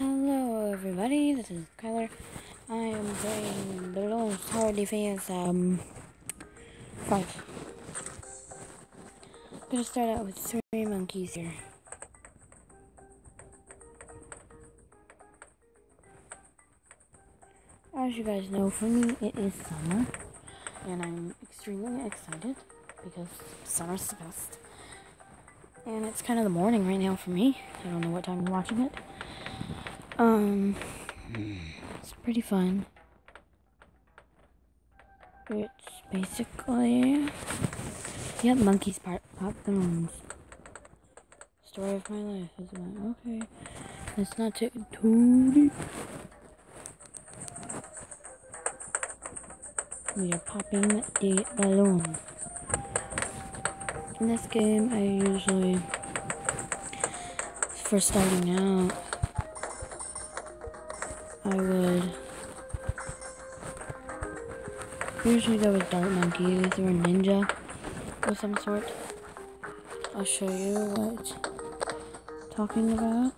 Hello everybody, this is Kyler. I am playing Bloons Tower Defense 5. I'm gonna start out with 3 monkeys here. As you guys know, for me it is summer, and I'm extremely excited because summer's the best. And it's kind of the morning right now for me. I don't know what time you're watching it. It's pretty fun. It's basically, yep, monkeys pop balloons. Story of my life is about, okay, let's not take it too deep. We are popping the balloon. In this game, I usually, for starting out, I would usually go with dart monkeys or a ninja of some sort. I'll show you what I'm talking about.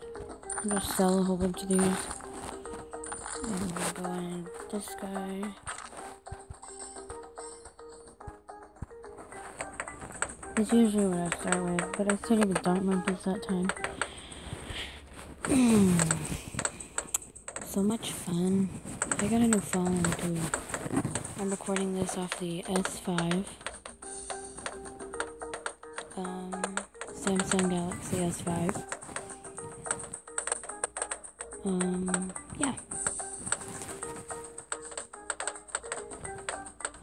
I'll just sell a whole bunch of these. And we'll go in this guy. That's usually what I start with, but I started with dart monkeys that time. So much fun. I got a new phone too. I'm recording this off the S5. Samsung Galaxy S5. Yeah.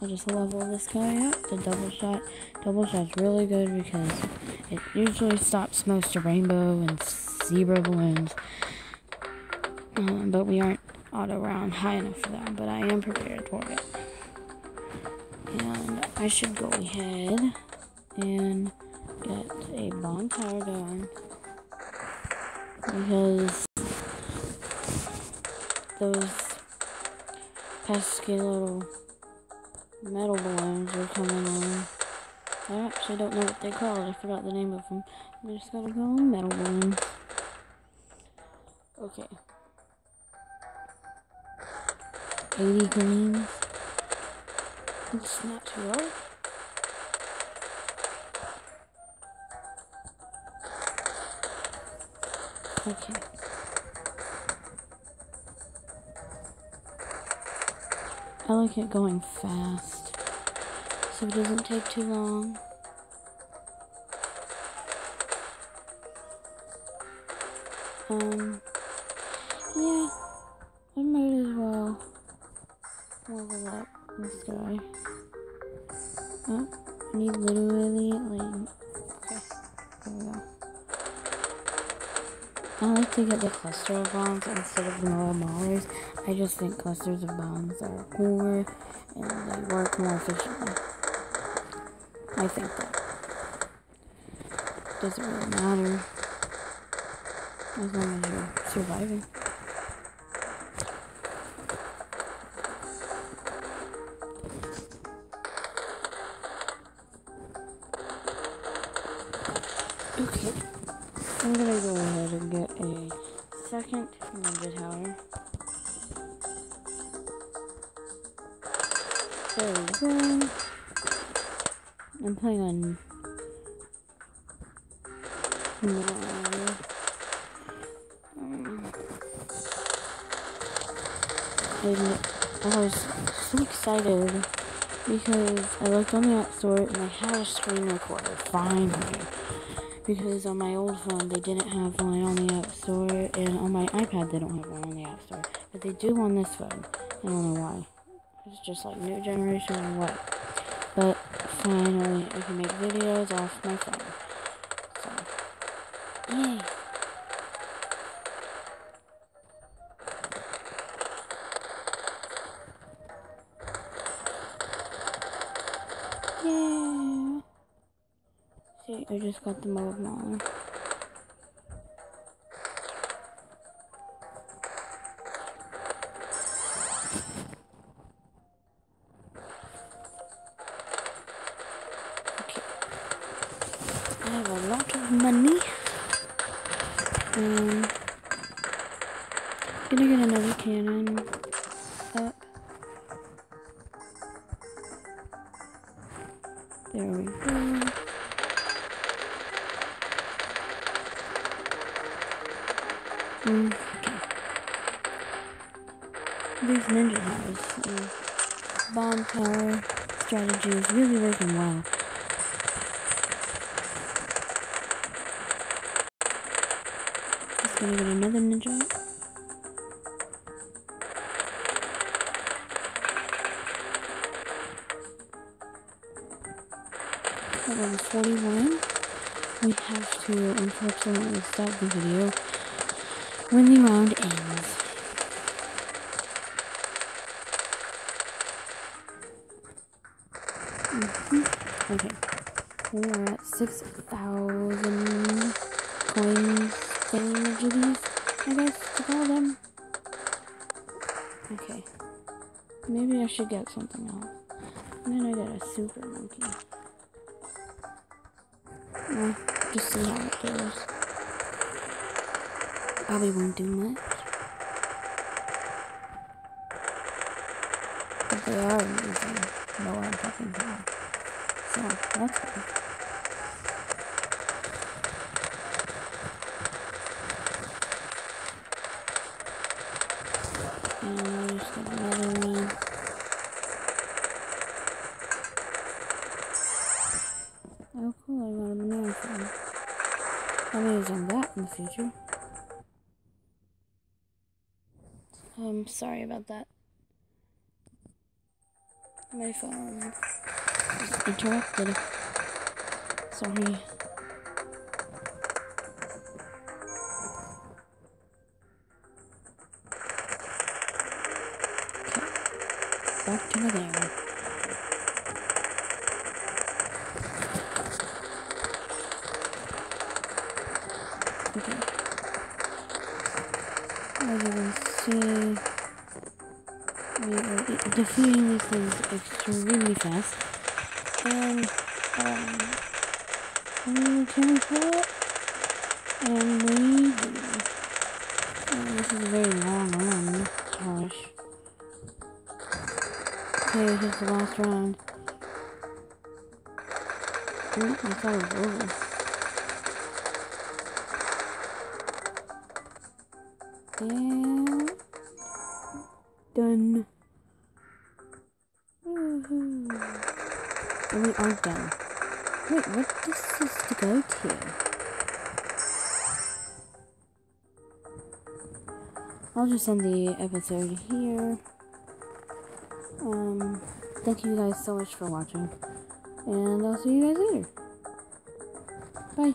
I'll just level this guy up. The double shot. Double shot's really good because it usually stops most of rainbow and zebra balloons. But we aren't auto round high enough for that, but I am prepared for it. And I should go ahead and get a bonfire going because those pesky little metal balloons are coming on. I actually don't know what they call it. I forgot the name of them. I just gotta call them metal balloons. Okay. 80 greens. It's not too low. Okay. I like it going fast, so it doesn't take too long. Yeah, I might as well level up this guy. Oh, I need literally, like, okay, there we go. I like to get the cluster of bombs instead of the maulers. I just think clusters of bombs are cooler and they work more efficiently. I think that doesn't really matter as long as you're surviving. Okay, I'm gonna go ahead and get a second ninja tower. There we go. I'm playing on I was so excited because I looked on the App Store and they had a screen recorder finally. Because on my old phone they didn't have one on the App Store, and on my iPad they don't have one on the App Store. But they do on this phone. I don't know why. It's just like new generation or what. But finally I can make videos off my phone. So, yay! Yeah! See, I just got the mold mauler. I have a lot of money. Gonna get another cannon up. There we go. Okay. These ninja house bomb tower strategy is really working well. Just gonna get another ninja. At level 41, we have to unfortunately stop the video when the round ends. Okay, we are at 6,000 coins thingamajiggies, I guess to call them. Okay, maybe I should get something else. And then I got a super monkey. Well, just see how it goes. Probably won't do much. But they are amazing. No one fucking can. So, that's good. And I'll just get another one. Oh cool, I got a banana phone. I'll be using that in the future. Sorry about that. My phone was interrupted. Sorry. Okay, back to the game. Okay. As you can see, we are defeating these things extremely fast. And, can we pull it? And we do. This is a very long run. Gosh. Okay, here's the last round. I thought it was over. And done. Woohoo. And we are done. Wait, what does this to go to? I'll just end the episode here. Thank you guys so much for watching. And I'll see you guys later. Bye.